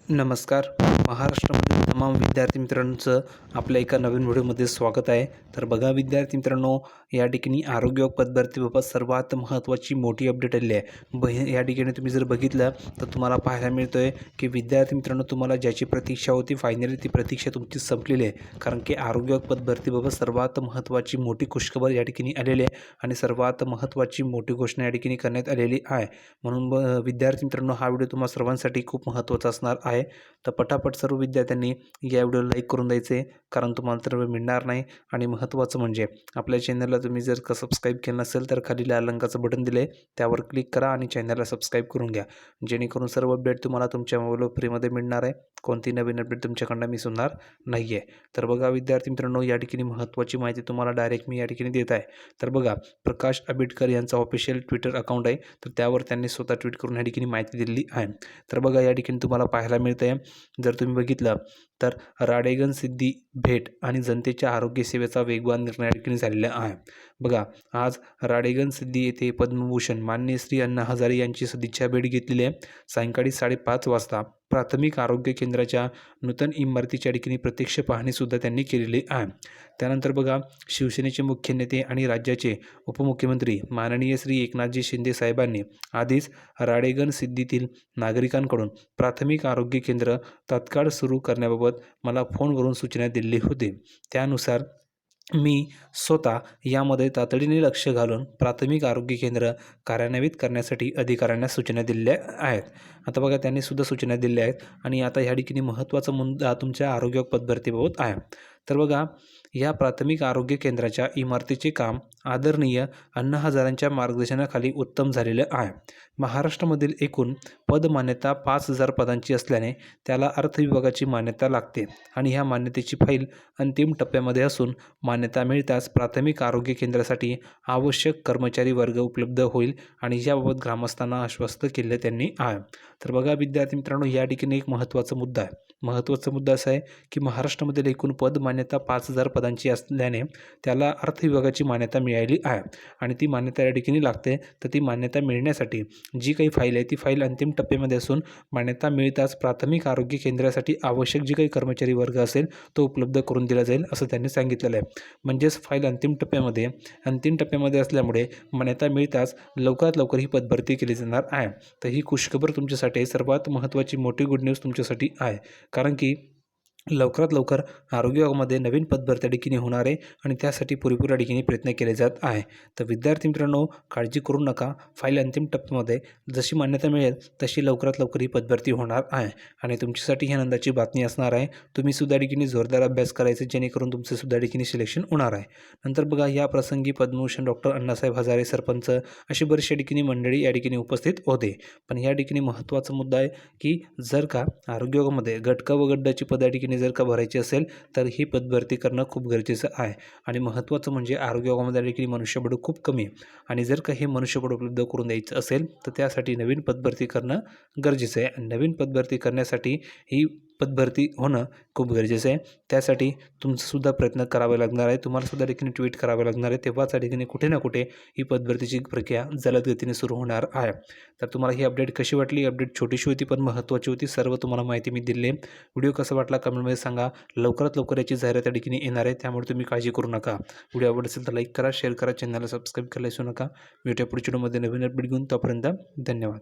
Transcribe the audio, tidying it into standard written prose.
नमस्कार. महाराष्ट्रामधील तमाम विद्यार्थी मित्रांचं आपल्या एका नवीन व्हिडिओमध्ये स्वागत आहे. तर बघा विद्यार्थी मित्रांनो, या ठिकाणी आरोग्य पदभरतीबाबत सर्वात महत्त्वाची मोठी अपडेट आलेली आहे. या ठिकाणी तुम्ही जर बघितलं तर तुम्हाला पाहायला मिळतं आहे की विद्यार्थी मित्रांनो, तुम्हाला ज्याची प्रतीक्षा होती फायनली ती प्रतीक्षा तुमची संपलेली आहे. कारण की आरोग्य पदभरतीबाबत सर्वात महत्त्वाची मोठी खुशखबर या ठिकाणी आलेली आहे आणि सर्वात महत्त्वाची मोठी घोषणा या ठिकाणी करण्यात आलेली आहे. म्हणून विद्यार्थी मित्रांनो, हा व्हिडिओ तुम्हा सर्वांसाठी खूप महत्त्वाचा असणार आहे. तर पटापट सर्व विद्यार्थ्यांनी या व्हिडिओला लाईक करून द्यायचे, कारण तुम्हाला तर वेळ मिळणार नाही. आणि महत्त्वाचं म्हणजे आपल्या चॅनलला तुम्ही जर का सबस्क्राईब केलं नसेल तर खाली लाल रंगाचं बटन दिलं आहे, त्यावर क्लिक करा आणि चॅनलला सबस्क्राईब करून घ्या, जेणेकरून सर्व अपडेट तुम्हाला तुमच्या मोबाईलवर फ्रीमध्ये मिळणार आहे. कोणती नवीन अपडेट तुमच्याकडनं मिस होणार नाही आहे. तर बघा विद्यार्थी मित्रांनो, या ठिकाणी महत्त्वाची माहिती तुम्हाला डायरेक्ट मी या ठिकाणी देत आहे. तर बघा, प्रकाश आंबेडकर यांचा ऑफिशियल ट्विटर अकाउंट आहे, तर त्यावर त्यांनी स्वतः ट्विट करून या ठिकाणी माहिती दिलेली आहे. तर बघा या ठिकाणी तुम्हाला पाहायला मिळतं आहे, जर तुम्ही बघितलं तर राळेगण सिद्धी भेट आणि जनतेच्या आरोग्य सेवेचा वेगवान निर्णय या ठिकाणी झालेला आहे. बघा, आज राळेगण सिद्धी येथे पद्मभूषण माननीय श्री अण्णा हजारे यांची सदिच्छा भेट घेतलेली आहे. सायंकाळी 5:30 वाजता प्राथमिक आरोग्य केंद्राच्या नूतन इमारतीच्या ठिकाणी प्रत्यक्ष पाहणीसुद्धा त्यांनी केलेली आहे. त्यानंतर बघा, शिवसेनेचे मुख्य नेते आणि राज्याचे उपमुख्यमंत्री माननीय श्री एकनाथजी शिंदे साहेबांनी आधीच राळेगण सिद्धीतील नागरिकांकडून प्राथमिक आरोग्य केंद्र तात्काळ सुरू करण्याबाबत मला फोनवरून सूचना दिली होती. त्यानुसार मी स्वतः यामध्ये तातडीने लक्ष घालून प्राथमिक आरोग्य केंद्र कार्यान्वित करण्यासाठी अधिकाऱ्यांना सूचना दिलेल्या आहेत. आता बघा, त्यांनी सुद्धा सूचना दिल्या आहेत. आणि आता ह्या ठिकाणी महत्त्वाचा मुद्दा तुमच्या आरोग्य पदभरतीबाबत आहे. तर बघा, या प्राथमिक आरोग्य केंद्राच्या इमारतीचे काम आदरणीय अण्णा हजारांच्या मार्गदर्शनाखाली उत्तम झालेलं आहे. महाराष्ट्रामधील एकूण पदमान्यता 5,000 पदांची असल्याने त्याला अर्थ विभागाची मान्यता लागते आणि ह्या मान्यतेची फाईल अंतिम टप्प्यामध्ये असून मान्यता मिळताच प्राथमिक आरोग्य केंद्रासाठी आवश्यक कर्मचारी वर्ग उपलब्ध होईल आणि याबाबत ग्रामस्थांना आश्वस्त केले त्यांनी आहे. तर बघा विद्यार्थी मित्रांनो, या ठिकाणी एक महत्त्वाचा मुद्दा आहे. महत्त्वाचा मुद्दा असा आहे की महाराष्ट्रामधील एकूण पद मान्यता 5,000 पदांची असल्याने त्याला अर्थ विभागाची मान्यता मिळाली आहे आणि ती मान्यता या ठिकाणी लागते. तर ती मान्यता मिळण्यासाठी जी काही फाईल आहे ती फाईल अंतिम टप्प्यामध्ये असून मान्यता मिळताच प्राथमिक आरोग्य केंद्रासाठी आवश्यक जी काही कर्मचारी वर्ग असेल तो उपलब्ध करून दिला जाईल असं त्यांनी सांगितलेलं आहे. म्हणजेच फाईल अंतिम टप्प्यामध्ये असल्यामुळे मान्यता मिळताच लवकरात लवकर ही पदभरती केली जाणार आहे. तर ही खुशखबर तुमच्यासाठी सर्वात महत्त्वाची मोठी गुड न्यूज तुमच्यासाठी आहे, कारण की लवकरात लवकर आरोग्य विभागामध्ये नवीन पदभरती या ठिकाणी होणार आहे आणि त्यासाठी पुरेपूर या ठिकाणी प्रयत्न केले जात आहे. तर विद्यार्थी मित्रांनो, काळजी करू नका. फाईल अंतिम टप्प्यामध्ये जशी मान्यता मिळेल तशी लवकरात लवकर ही पदभरती होणार आहे आणि तुमच्यासाठी ही आनंदाची बातमी असणार आहे. तुम्ही सुद्धा या ठिकाणी जोरदार अभ्यास करायचे, जेणेकरून तुमचं सुद्धा या ठिकाणी सिलेक्शन होणार आहे. नंतर बघा, या प्रसंगी पद्मभूषण डॉक्टर अण्णासाहेब हजारे, सरपंच अशी बरीचशी या ठिकाणी मंडळी या ठिकाणी उपस्थित होते. पण या ठिकाणी महत्त्वाचा मुद्दा आहे की जर का आरोग्य विभागामध्ये गट क व गट ड ची पदं या ठिकाणी जर का भरायची असेल तर ही पदभरती करणं खूप गरजेचं आहे. आणि महत्त्वाचं म्हणजे आरोग्य विभागामध्ये या ठिकाणी मनुष्यबळ खूप कमी आहे आणि जर का हे मनुष्यबळ उपलब्ध करून द्यायचं असेल तर त्यासाठी नवीन पदभरती करणं गरजेचं आहे. आणि नवीन पदभरती करण्यासाठी ही पदभरती होणं खूप गरजेचं आहे. त्यासाठी तुमचंसुद्धा प्रयत्न करावे लागणार आहे. तुम्हाला सुद्धा ठिकाणी ट्विट करावे लागणार आहे. तेव्हाच या ठिकाणी कुठे ना कुठे ही पदभरतीची प्रक्रिया जलद गतीने सुरू होणार आहे. तर तुम्हाला ही अपडेट कशी वाटली? अपडेट छोटीशी होती पण महत्त्वाची होती. सर्व तुम्हाला माहिती मी दिली आहे. व्हिडिओ कसा वाटला कमेंटमध्ये सांगा. लवकरात लवकर याची जाहिरात या ठिकाणी येणार आहे, त्यामुळे तुम्ही काळजी करू नका. व्हिडिओ आवडत असेल तर लाईक करा, शेअर करा, चॅनलला सबस्क्राईब करायला विसरू नका. भेटूया पुढच्या व्हिडिओमध्ये नवीन अपडेट घेऊन. तोपर्यंत धन्यवाद.